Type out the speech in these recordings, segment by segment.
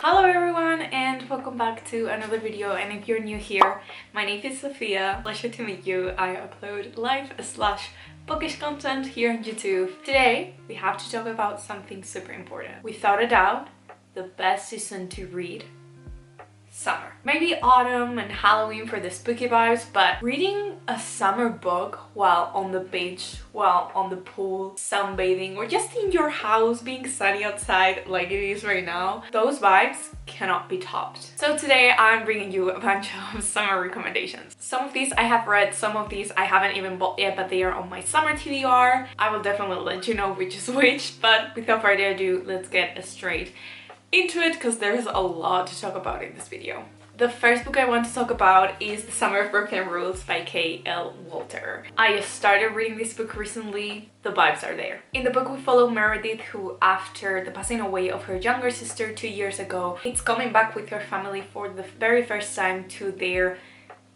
Hello everyone and welcome back to another video, and if you're new here, my name is Sofia. Pleasure to meet you. I upload live/bookish content here on YouTube. Today we have to talk about something super important. Without a doubt, the best season to read: summer. Maybe autumn and Halloween for the spooky vibes, but reading a summer book while on the beach, while on the pool, sunbathing, or just in your house being sunny outside like it is right now, those vibes cannot be topped. So today I'm bringing you a bunch of summer recommendations. Some of these I have read, some of these I haven't even bought yet, but they are on my summer TBR. I will definitely let you know which is which, but without further ado, let's get straight into it because there's a lot to talk about in this video. The first book I want to talk about is The Summer of Broken Rules by K.L. Walter. I just started reading this book recently. The vibes are there. In the book we follow Meredith, who after the passing away of her younger sister 2 years ago, is coming back with her family for the very first time to their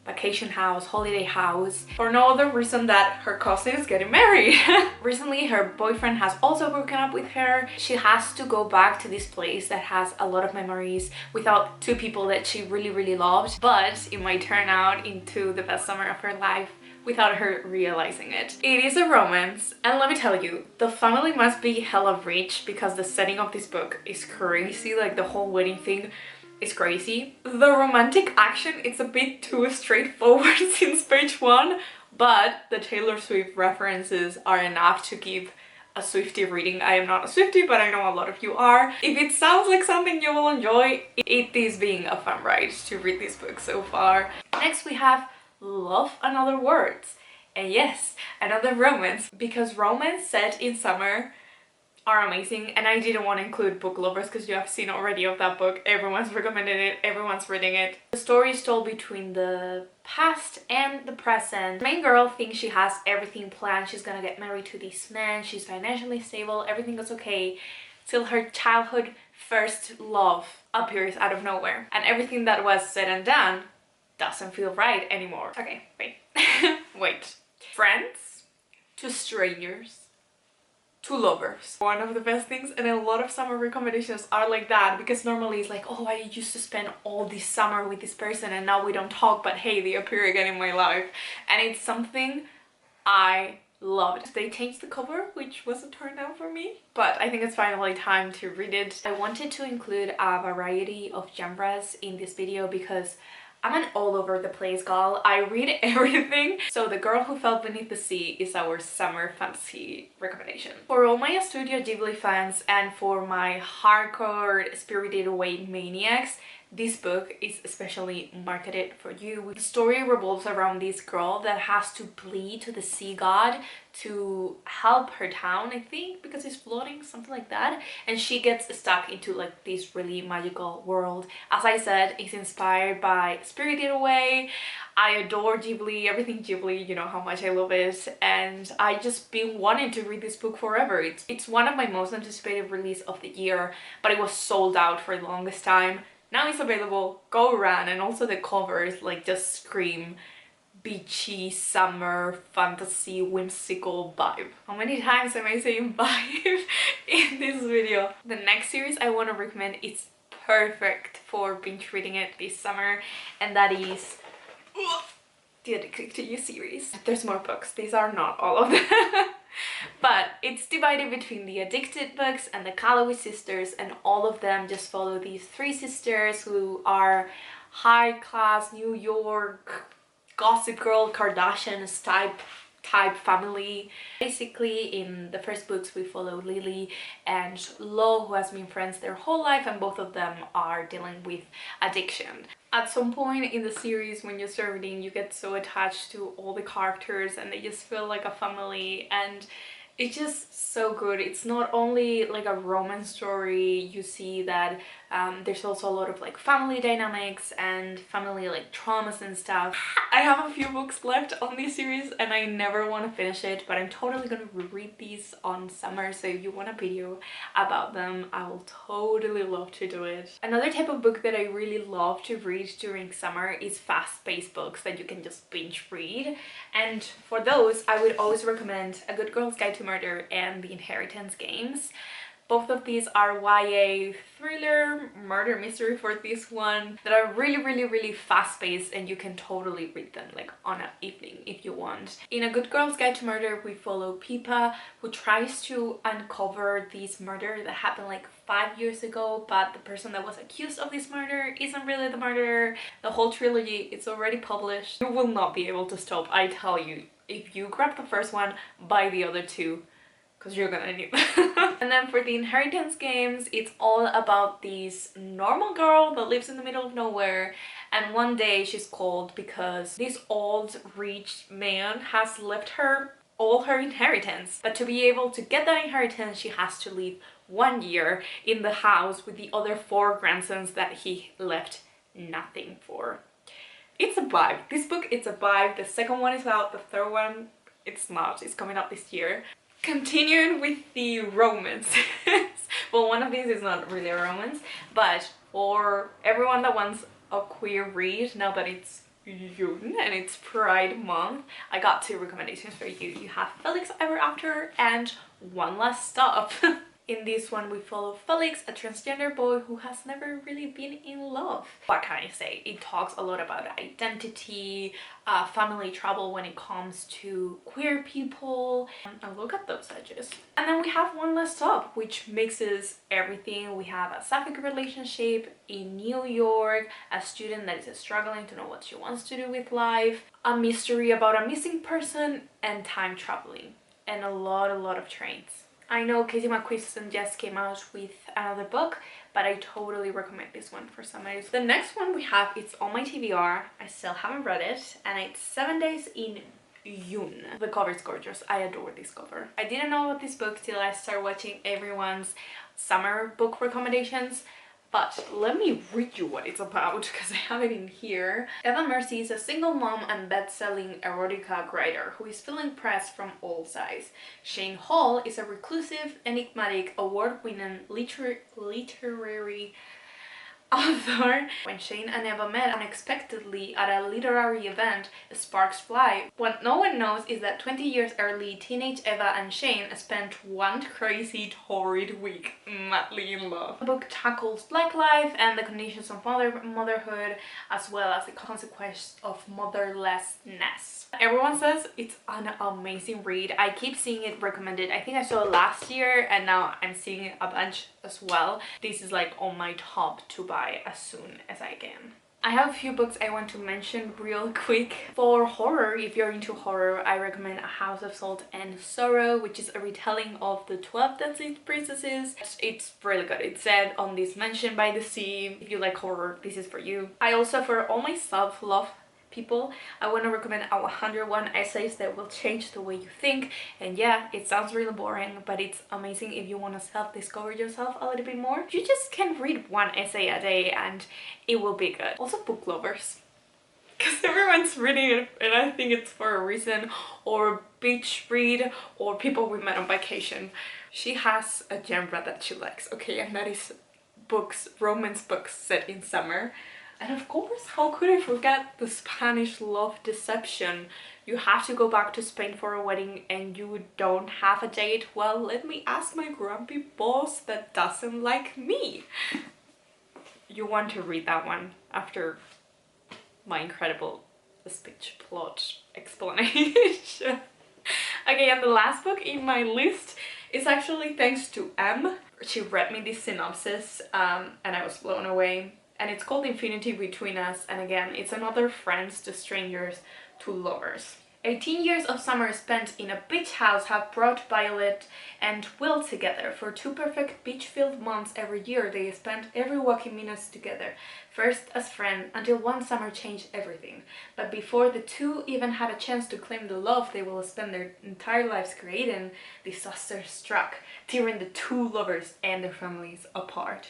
vacation house, holiday house, for no other reason that her cousin is getting married. Recently her boyfriend has also broken up with her. She has to go back to this place that has a lot of memories without two people that she really loved, but it might turn out into the best summer of her life without her realizing it. It is a romance, and let me tell you, the family must be hella rich because the setting of this book is crazy. Like, the whole wedding thing is crazy. The romantic action is a bit too straightforward since page 1, but the Taylor Swift references are enough to give a Swiftie reading. I am not a Swiftie, but I know a lot of you are. If it sounds like something you will enjoy, it is being a fun ride to read this book so far. Next we have Love and Other Words, and yes, another romance, because romance set in summer are amazing, and I didn't want to include book lovers because you have seen already of that book. Everyone's recommended it, everyone's reading it. The story is told between the past and the present. The main girl thinks she has everything planned. She's gonna get married to this man, she's financially stable, everything is okay, till her childhood first love appears out of nowhere, and everything that was said and done doesn't feel right anymore. Okay, wait. Wait. Friends to strangers to lovers. One of the best things, and a lot of summer recommendations are like that, because normally it's like, oh, I used to spend all this summer with this person and now we don't talk, but hey, they appear again in my life, and it's something I loved. They changed the cover, which wasn't turned out for me, but I think it's finally time to read it. I wanted to include a variety of genres in this video because I'm an all over the place gal. I read everything. So The Girl Who Fell Beneath the Sea is our summer fantasy recommendation. For all my Studio Ghibli fans and for my hardcore Spirited Away maniacs, this book is especially marketed for you. The story revolves around this girl that has to plead to the sea god to help her town, I think, because it's flooding, something like that, and she gets stuck into like this really magical world. As I said, it's inspired by Spirited Away. I adore Ghibli, everything Ghibli, you know how much I love it, and I just been wanting to read this book forever. It's one of my most anticipated release of the year, but it was sold out for the longest time. Now it's available, go run, and also the covers like just scream beachy, summer, fantasy, whimsical vibe. How many times am I saying vibe in this video? The next series I want to recommend is perfect for binge reading it this summer, and that is the Addicted to You series. There's more books, these are not all of them. But it's divided between the Addicted books and the Calloway sisters, and all of them just follow these three sisters who are high-class New York Gossip Girl, Kardashians type family. Basically, in the first books we follow Lily and Lo, who has been friends their whole life, and both of them are dealing with addiction. At some point in the series, when you're start reading, you get so attached to all the characters and they just feel like a family, and it's just so good. It's not only like a romance story, you see that there's also a lot of like family dynamics and family like traumas and stuff. I have a few books left on this series and I never want to finish it, but I'm totally gonna reread these on summer, so if you want a video about them, I will totally love to do it. Another type of book that I really love to read during summer is fast-paced books that you can just binge read, and for those I would always recommend A Good Girl's Guide to Murder and The Inheritance Games. Both of these are YA thriller, murder mystery for this one, that are really fast-paced, and you can totally read them like on an evening if you want. In A Good Girl's Guide to Murder, we follow Pippa, who tries to uncover this murder that happened like 5 years ago, but the person that was accused of this murder isn't really the murderer. The whole trilogy, it's already published. You will not be able to stop, I tell you. If you grab the first one, buy the other two, because you're gonna need them. And then for the inheritance games, it's all about this normal girl that lives in the middle of nowhere, and one day she's called because this old rich man has left her all her inheritance. But to be able to get that inheritance, she has to live 1 year in the house with the other 4 grandsons that he left nothing for. It's a vibe. This book, it's a vibe. The second one is out, the third one, it's not. It's coming out this year. Continuing with the romance. Well, one of these is not really a romance, but for everyone that wants a queer read, now that it's June and it's Pride Month, I got 2 recommendations for you. You have Felix Ever After and One Last Stop. In this one, we follow Felix, a transgender boy who has never really been in love. What can I say? It talks a lot about identity, family trouble when it comes to queer people. And look at those edges. And then we have One Last Stop, which mixes everything. We have a sapphic relationship in New York, a student that is struggling to know what she wants to do with life, a mystery about a missing person, and time traveling, and a lot of trains. I know Casey McQuiston just came out with another book, but I totally recommend this one for somebody. The next one we have, it's on my TBR. I still haven't read it, and it's 7 Days in June. The cover is gorgeous. I adore this cover. I didn't know about this book till I started watching everyone's summer book recommendations. But let me read you what it's about, because I have it in here. Eva Mercy is a single mom and best-selling erotica writer who is feeling pressed from all sides. Shane Hall is a reclusive, enigmatic, award-winning literary author. When Shane and Eva met unexpectedly at a literary event, sparks fly. What no one knows is that 20 years early, teenage Eva and Shane spent one crazy, torrid week madly in love. The book tackles Black life and the conditions of motherhood, as well as the consequences of motherlessness. Everyone says it's an amazing read. I keep seeing it recommended. I think I saw it last year, and now I'm seeing it a bunch as well. This is like on my top to buy as soon as I can. I have a few books I want to mention real quick. For horror, if you're into horror, I recommend A House of Salt and Sorrow, which is a retelling of the 12 Dancing Princesses. It's really good. It's set on this mansion by the sea. If you like horror, this is for you. I also, for all my self-love people, I want to recommend 101 Essays That Will Change the Way You Think. And yeah, it sounds really boring, but it's amazing if you want to self-discover yourself a little bit more. You just can read 1 essay a day and it will be good. Also book lovers, because everyone's reading it and I think it's for a reason, or beach read, or people we met on vacation. She has a genre that she likes, okay, and that is books, romance books set in summer. And of course, how could I forget the Spanish love deception? You have to go back to Spain for a wedding and you don't have a date. Well, let me ask my grumpy boss that doesn't like me. You want to read that one after my incredible speech plot explanation. Okay, and the last book in my list is actually thanks to Em. She read me this synopsis and I was blown away. And it's called Infinity Between Us, and again, it's another friends to strangers to lovers. 18 years of summer spent in a beach house have brought Violet and Will together. For 2 perfect beach-filled months every year, they spent every waking minutes together, first as friends, until one summer changed everything. But before the two even had a chance to claim the love they will spend their entire lives creating, disaster struck, tearing the 2 lovers and their families apart.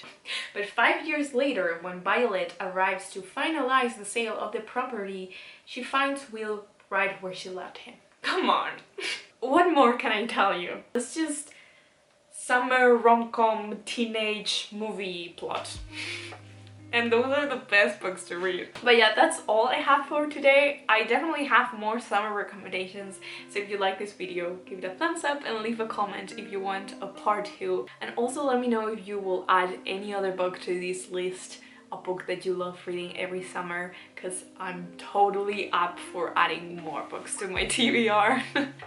But 5 years later, when Violet arrives to finalize the sale of the property, she finds Will right where she left him. Come on! What more can I tell you? It's just summer rom-com teenage movie plot. And those are the best books to read. But yeah, that's all I have for today. I definitely have more summer recommendations, so if you like this video, give it a thumbs up and leave a comment if you want a part 2. And also let me know if you will add any other book to this list, a book that you love reading every summer, because I'm totally up for adding more books to my TBR.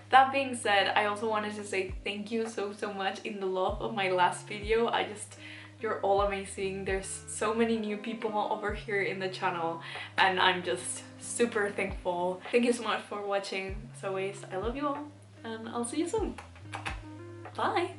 That being said, I also wanted to say thank you so much in the love of my last video. You're all amazing. There's so many new people over here in the channel and I'm just super thankful. Thank you so much for watching. As always, I love you all and I'll see you soon. Bye!